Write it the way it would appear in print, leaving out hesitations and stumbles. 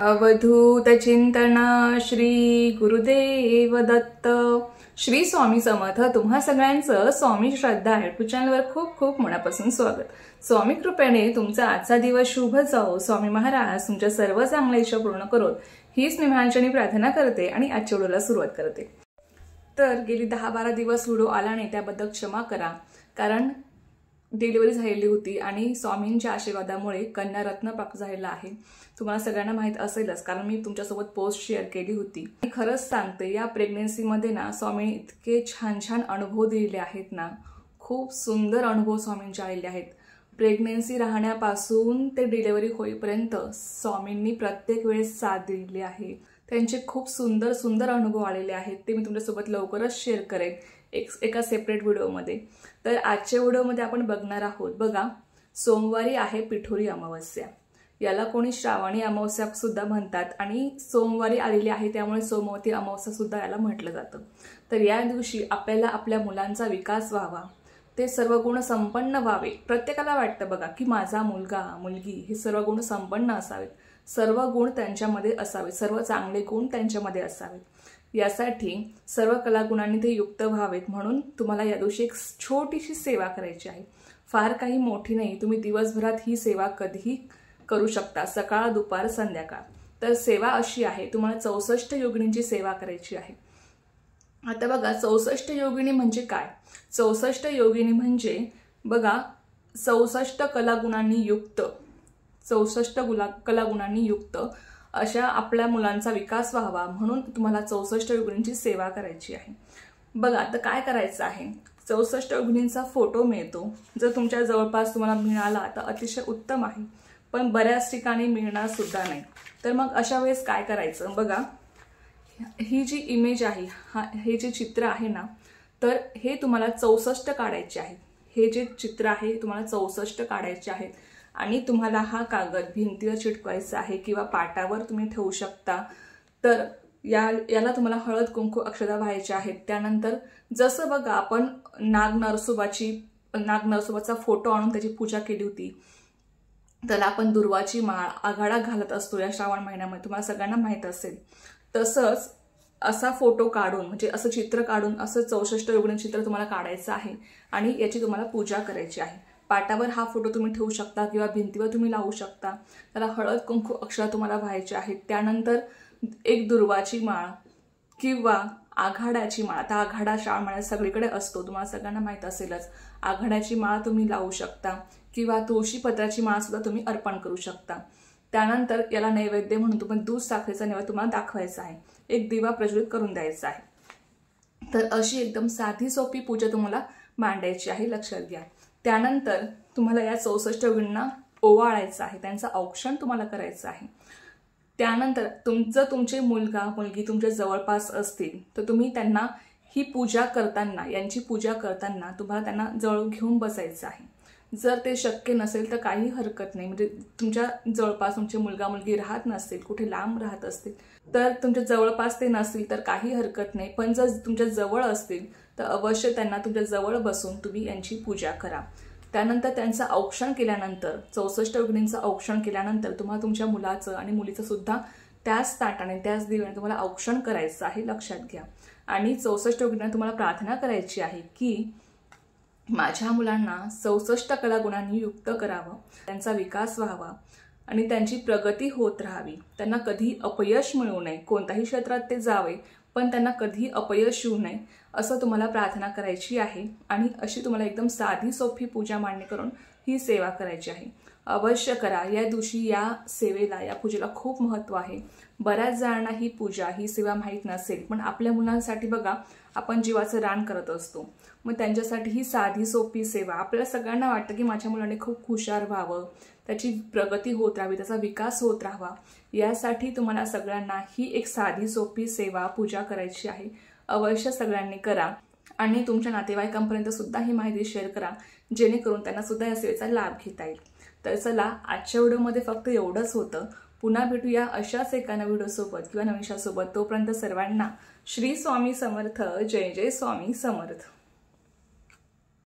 अवधूत चिंतन श्री गुरुदेव दत्त। श्री स्वामी समर्थ। तुम्हा सगळ्यांचं स्वामी श्रद्धा युट्यूब चॅनलवर खूप खूप मनापासून स्वागत। स्वामी कृपेने तुमचा आजचा दिवस शुभ जाओ। स्वामी महाराज तुमच्या सर्व चांगल्या इच्छा पूर्ण करोत हीच मी महाचरणी प्रार्थना करते आणि आजच्या व्हिडिओला सुरुवात करते। तर गेली 10-12 दिवस व्हिडिओ आला नाही त्याबद्दल क्षमा करा, कारण डिलिव्हरी झालेली होती आणि स्वामींच्या आशीर्वादामुळे कन्या रत्न प्राप्त झालेला आहे। तुम्हाला सगळ्यांना माहित असेलच, कारण मी तुमच्यासोबत पोस्ट शेअर केली होती। आणि खरंच सांगते, या प्रेग्नन्सी मध्ये ना स्वामींनी इतके छान छान अनुभव दिलेले आहेत ना, खूप सुंदर अनुभव स्वामींचे आलेले आहेत। प्रेग्नन्सी राहण्यापासून ते डिलिव्हरी होईपर्यंत स्वामींनी प्रत्येक वेळेस साथ दिलेली आहे। त्यांचे खूप सुंदर सुंदर अनुभव आलेले आहेत, ते मी तुमच्यासोबत लवकरच शेअर करेन एका सेपरेट व्हिडिओमध्ये। तर आजच्या व्हिडिओमध्ये आपण बघणार आहोत, बघा, सोमवारी आहे पिठोरी अमावस्या, याला कोणी श्रावणी अमावस्या सुद्धा म्हणतात आणि सोमवारी आलेली आहे त्यामुळे सोमवती अमावस्या सुद्धा याला म्हटलं जातं। तर या दिवशी आपल्याला आपल्या मुलांचा विकास व्हावा, ते सर्व गुण संपन्न व्हावे। प्रत्येकाला वाटतं बघा की माझा मुलगा मुलगी हे सर्व गुण संपन्न असावेत, सर्व गुण त्यांच्यामध्ये असावेत, सर्व चांगले गुण त्यांच्यामध्ये असावेत। यासाठी सर्व कलागुणांनी ते युक्त व्हावेत, म्हणून तुम्हाला या दिवशी एक छोटीशी सेवा करायची आहे। फार काही मोठी नाही, तुम्ही दिवसभरात ही सेवा कधीही करू शकता, सकाळ दुपार संध्याकाळ। तर सेवा अशी आहे, तुम्हाला 64 योगिनींची सेवा करायची आहे। आता बघा, 64 योगिनी म्हणजे काय? 64 योगिनी म्हणजे बघा 64 कलागुणांनी युक्त, 64 कलागुणांनी युक्त अशा आपल्या मुलांचा विकास व्हावा म्हणून तुम्हाला 64 योगिनींची सेवा करायची आहे। बघा, आता काय करायचं आहे, 64 योगिनींचा फोटो मिळतो, जर तुमच्या जवळपास तुम्हाला मिळाला तर अतिशय उत्तम आहे, पण बऱ्याच ठिकाणी मिळणार सुद्धा नाही। तर मग अशा वेळेस काय करायचं, बघा, ही जी इमेज आहे, हे जे चित्र आहे ना, तर हे तुम्हाला 64 काढायचे आहे। हे जे चित्र आहे तुम्हाला 64 काढायचे आहेत आणि तुम्हाला हा कागद भिंतीवर चिटकवायचा आहे किंवा पाटावर तुम्ही ठेवू शकता। तर याला तुम्हाला हळद कुंकू अक्षता व्हायच्या आहेत। त्यानंतर जसं बघा आपण नाग नरसोबाचा फोटो आणून त्याची पूजा केली होती, त्याला आपण दुर्वाची माळ आघाडा घालत असतो या श्रावण महिन्यामध्ये, तुम्हाला सगळ्यांना माहित असेल। तसंच असा फोटो काढून, म्हणजे असं चित्र काढून असं 64 योगिनी चित्र तुम्हाला काढायचं आहे आणि याची तुम्हाला पूजा करायची आहे। पाटावर हा फोटो तुम्ही ठेवू शकता किंवा भिंतीवर तुम्ही लावू शकता। त्याला हळद कुंकू अक्षता तुम्हाला व्हायचे आहेत। त्यानंतर एक दुर्वाची माळ किंवा आघाड्याची माळ, आता आघाडा श्रावण महिन्यात सगळीकडे असतो, तुम्हाला सगळ्यांना माहित असेलच। आघाड्याची माळ तुम्ही लावू शकता किंवा तुळशी पत्राची माळ सुद्धा तुम्ही अर्पण करू शकता। त्यानंतर याला नैवेद्य म्हणून तुम्ही दूध साखरेचा नैवेद्य तुम्हाला दाखवायचा आहे, एक दिवा प्रज्वलित करून द्यायचा आहे। तर अशी एकदम साधी सोपी पूजा तुम्हाला मांडायची आहे, लक्षात घ्या। त्यानंतर तुम्हाला या 64 योगिनींना ओवाळायचं आहे, त्यांचं औक्षण तुम्हाला करायचं आहे। त्यानंतर जर तुमचे मुलगा मुलगी तुमच्या जवळपास असतील तर तुम्ही त्यांना ही पूजा करताना, यांची पूजा करताना तुम्हाला त्यांना जवळ घेऊन बसायचं आहे। जर ते शक्य नसेल तर काही हरकत नाही, म्हणजे तुमच्या जवळपास तुमचे मुलगा मुलगी राहत नसतील, कुठे लांब राहत असतील तर तुमच्या जवळपास ते नसतील तर काही हरकत नाही, पण जर तुमच्या जवळ असतील तर अवश्य त्यांना तुमच्या जवळ बसून तुम्ही यांची पूजा करा। त्यानंतर त्यांचं औक्षण केल्यानंतर, 64 योगिनींचं औक्षण केल्यानंतर तुम्हाला तुमच्या मुलाचं आणि मुलीचं सुद्धा त्याच ताटाने त्याच दिव्याने तुम्हाला औक्षण करायचं आहे, लक्षात घ्या। आणि 64 योगिनींना तुम्हाला प्रार्थना करायची आहे की माझ्या मुलांना 64 कलागुणांनी युक्त करावं, त्यांचा विकास व्हावा आणि त्यांची प्रगती होत राहावी, त्यांना कधी अपयश मिळू नये, कोणत्याही क्षेत्रात ते जावे पण त्यांना कधी अपयश येऊ नये असं तुम्हाला प्रार्थना करायची आहे। आणि अशी तुम्हाला एकदम साधी सोपी पूजा मांडणी करून ही सेवा करायची आहे। अवश्य करा, या दिवशी या सेवेला, या पूजेला खूप महत्त्व आहे। बऱ्याच जणांना ही पूजा, ही सेवा माहीत नसेल, पण आपल्या मुलांसाठी बघा आपण जीवाचं रान करत असतो, मग त्यांच्यासाठी ही साधी सोपी सेवा, आपल्याला सगळ्यांना वाटतं की माझ्या मुलाने खूप हुशार व्हावं, त्याची प्रगती होत राहावी, त्याचा विकास होत राहावा, यासाठी तुम्हाला सगळ्यांना ही एक साधी सोपी सेवा पूजा करायची आहे। अवश्य सगळ्यांनी करा आणि तुमच्या नातेवाईकांपर्यंत सुद्धा ही माहिती शेअर करा, जेणेकरून त्यांना सुद्धा या सेवेचा लाभ घेता येईल। तर चला, आजच्या व्हिडिओमध्ये फक्त एवढंच होतं। पुन्हा भेटूया अशाच एका नवीन व्हिडिओसोबत किंवा नवीन विषयासोबत। तोपर्यंत सर्वांना श्री स्वामी समर्थ। जय जय स्वामी समर्थ।